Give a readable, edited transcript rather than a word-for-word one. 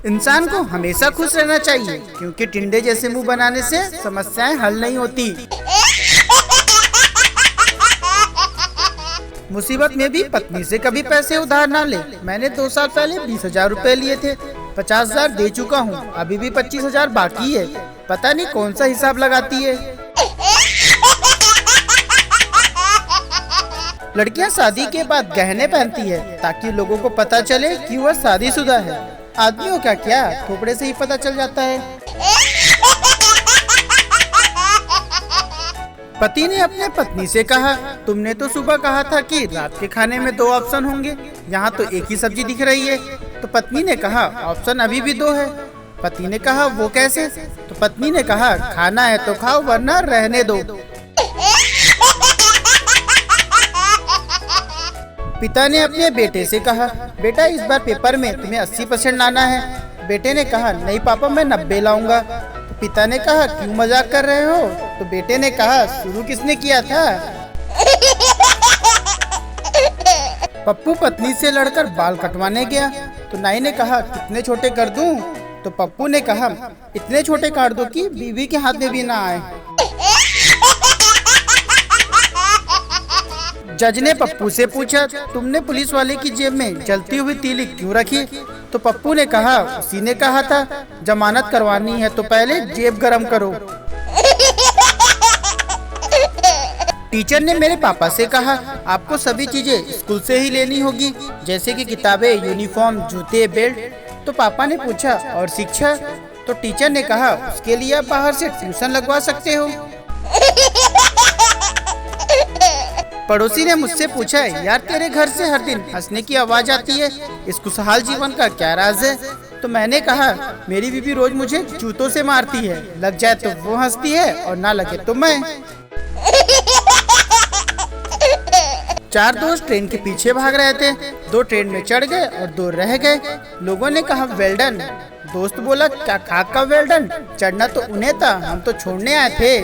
इंसान को हमेशा खुश रहना चाहिए, क्योंकि टिंडे जैसे मुंह बनाने से समस्याएं हल नहीं होती। मुसीबत में भी पत्नी से कभी पैसे उधार ना ले। मैंने 2 साल पहले 20,000 रुपए लिए थे, 50,000 दे चुका हूँ, अभी भी 25,000 बाकी है। पता नहीं कौन सा हिसाब लगाती है। लड़कियां शादी के बाद गहने पहनती है ताकि लोगों को पता चले कि वह शादीशुदा है। आदमियों का क्या, थोपड़े से ही पता चल जाता है। पति ने अपने पत्नी से कहा, तुमने तो सुबह कहा था कि रात के खाने में 2 ऑप्शन होंगे, यहाँ तो एक ही सब्जी दिख रही है। तो पत्नी ने कहा, ऑप्शन अभी भी 2 है। पति ने कहा, वो कैसे? तो पत्नी ने कहा, खाना है तो खाओ वरना रहने दो। पिता ने अपने बेटे से कहा, बेटा इस बार पेपर में तुम्हें 80% लाना है। बेटे ने कहा, नहीं पापा मैं 90 लाऊंगा। तो पिता ने कहा, क्यों मजाक कर रहे हो? तो बेटे ने कहा, शुरू किसने किया था? पप्पू पत्नी से लड़कर बाल कटवाने गया तो नाई ने कहा, कितने छोटे कर दूं? तो पप्पू ने कहा, इतने छोटे काट दो कि बीवी के हाथ में भी ना आए। जज ने पप्पू से पूछा, तुमने पुलिस वाले की जेब में जलती हुई तीली क्यों रखी? तो पप्पू ने कहा, उसी ने कहा था जमानत करवानी है तो पहले जेब गरम करो। टीचर ने मेरे पापा से कहा, आपको सभी चीजें स्कूल से ही लेनी होगी, जैसे कि किताबें, यूनिफॉर्म, जूते, बेल्ट। तो पापा ने पूछा, और शिक्षा? तो टीचर ने कहा, उसके लिए आप बाहर से ट्यूशन लगवा सकते हो। पड़ोसी ने मुझसे पूछा, यार तेरे घर से हर दिन हंसने की आवाज आती है, इस खुशहाल जीवन का क्या राज है? तो मैंने कहा, मेरी बीवी रोज मुझे जूतों से मारती है, लग जाए तो वो हंसती है और ना लगे तो मैं। 4 दोस्त ट्रेन के पीछे भाग रहे थे, 2 ट्रेन में चढ़ गए और 2 रह गए। लोगों ने कहा, वेल डन। दोस्त बोला, क्या खाक का वेल डन? चढ़ना तो उन्हें था, हम तो छोड़ने आए थे।